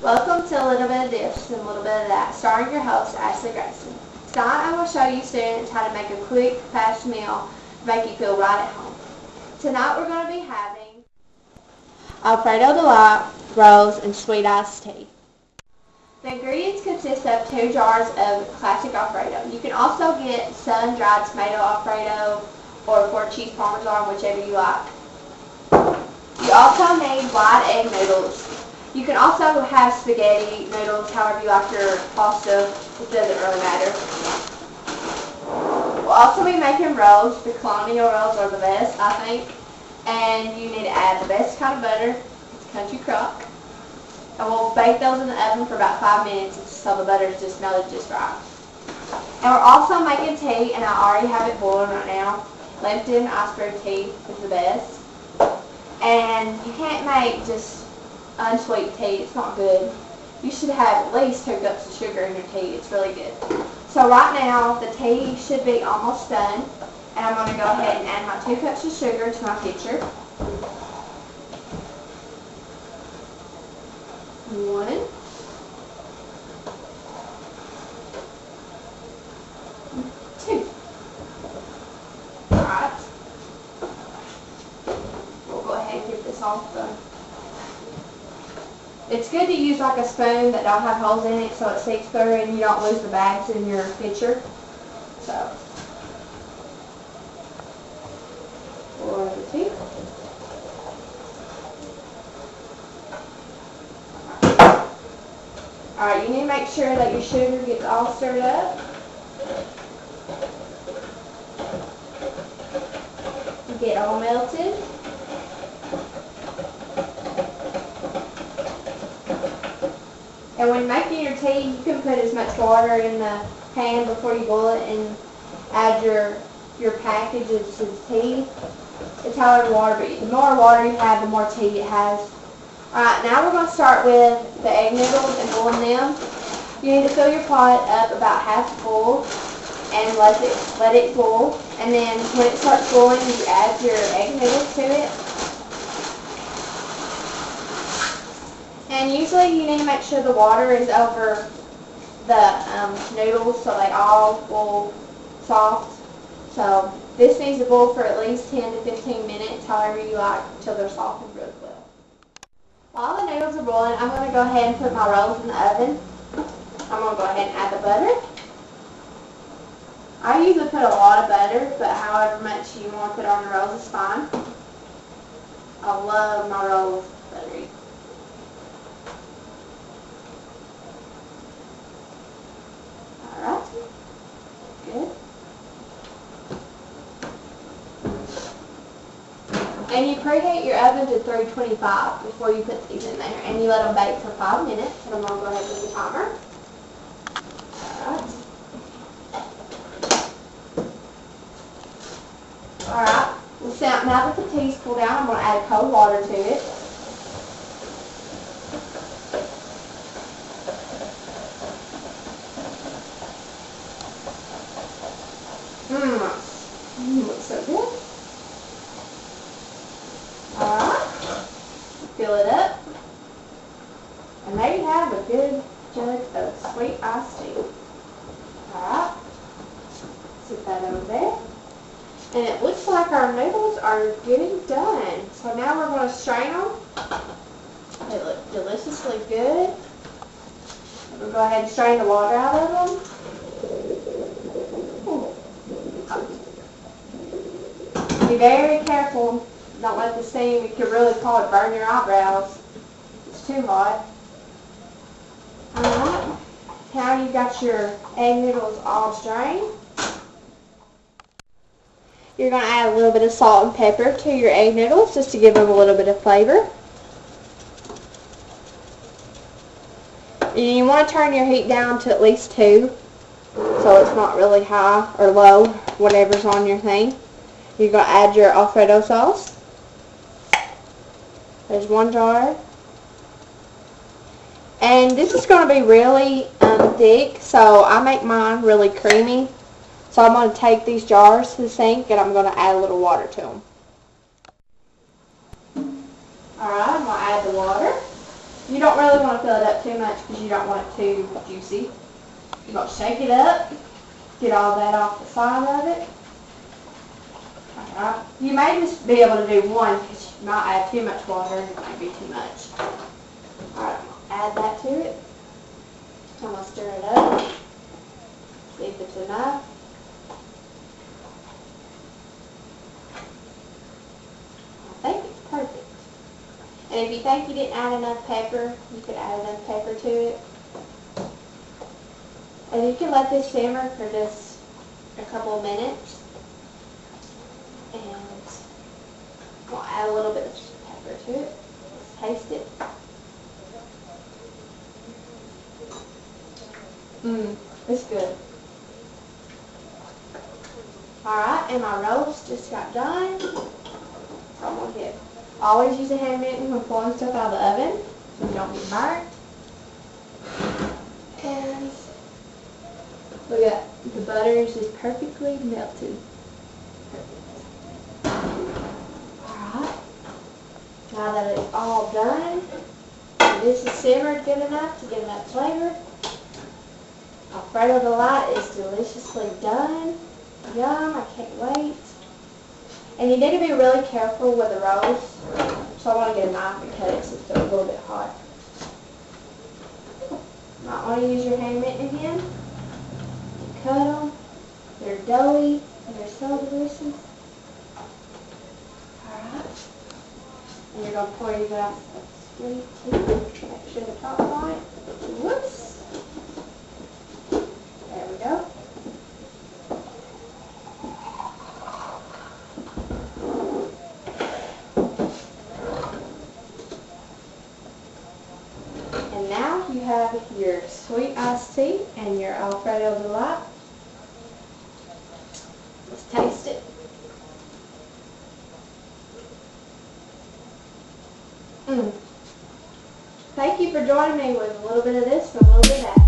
Welcome to A Little Bit of This and a Little Bit of That, starring your host, Ashley Grayson. Tonight I will show you students how to make a quick, fast meal to make you feel right at home. Tonight we're going to be having Alfredo Delight, rolls, and sweet iced tea. The ingredients consist of 2 jars of classic Alfredo. You can also get sun-dried tomato Alfredo or 4 cheese Parmesan, whichever you like. You also need white egg noodles. You can also have spaghetti noodles, however you like your pasta. It doesn't really matter. We'll also be making rolls. The colonial rolls are the best, I think. And you need to add the best kind of butter. It's country crock. And we'll bake those in the oven for about 5 minutes so the butter is just melted just right. And we're also making tea, and I already have it boiling right now. Lipton iceberg tea is the best. And you can't make just unsweet tea. It's not good. You should have at least 2 cups of sugar in your tea. It's really good. So right now, the tea should be almost done. And I'm going to go ahead and add my 2 cups of sugar to my pitcher. 1, 2. Alright. We'll go ahead and get this off the... It's good to use like a spoon that don't have holes in it so it seeps through and you don't lose the bags in your pitcher. So, pour the tea. Alright, you need to make sure that your sugar gets all stirred up. Get all melted. And when making your tea, you can put as much water in the pan before you boil it and add your packages to the tea. It's however water, but the more water you have, the more tea it has. Alright, now we're going to start with the egg noodles and boiling them. You need to fill your pot up about half full and let it boil. And then when it starts boiling, you add your egg noodles to it. And usually you need to make sure the water is over the noodles so they all boil soft. So this needs to boil for at least 10 to 15 minutes, however you like, until they're softened really well. While the noodles are boiling, I'm going to go ahead and put my rolls in the oven. I'm going to go ahead and add the butter. I usually put a lot of butter, but however much you want to put on the rolls is fine. I love my rolls buttery. Alright, good. And you preheat your oven to 325 before you put these in there, and you let them bake for 5 minutes. And I'm going to go ahead and put the timer. Alright, now that the tea's cooled down, I'm going to add cold water to it. Looks so good. Alright, fill it up. And there you have a good jug of sweet iced tea. Alright, sit that over there. And it looks like our noodles are getting done. So now we're going to strain them. They look deliciously good. We'll go ahead and strain the water out of them. Be very careful. Don't let the steam, it could really burn your eyebrows. It's too hot. Alright. Now you've got your egg noodles all strained. You're going to add a little bit of salt and pepper to your egg noodles just to give them a little bit of flavor. And you want to turn your heat down to at least 2 so it's not really high or low, whatever's on your thing. You're going to add your Alfredo sauce. There's 1 jar. And this is going to be really thick, so I make mine really creamy. So I'm going to take these jars to the sink and I'm going to add a little water to them. Alright, I'm going to add the water. You don't really want to fill it up too much because you don't want it too juicy. You're going to shake it up, get all that off the side of it. Alright. You may just be able to do one because you might add too much water and it might be too much. Alright, add that to it. I'm going to stir it up. See if it's enough. I think it's perfect. And if you think you didn't add enough pepper, you could add enough pepper to it. And you can let this simmer for just a couple of minutes. And we'll add a little bit of pepper to it. Let's taste it. It's good. Alright, and my roast just got done. So I'm going to always use a hand mitten when pulling stuff out of the oven so you don't get burnt. And look at the butter is just perfectly melted. Alright, now that it's all done, and this is simmered good enough to get enough flavor, Alfredo Delight is deliciously done. Yum, I can't wait. And you need to be really careful with the roast, so I want to get a knife and cut it so it's a little bit hot. Might want to use your hand mitten again. Cut them. They're doughy and they're so delicious. Alright. And you're going to pour your glass of sweet tea. Make sure the top's on it. Whoops. There we go. And now you have your sweet iced tea and your Alfredo Delight. Let's taste it. Thank you for joining me with a little bit of this and a little bit of that.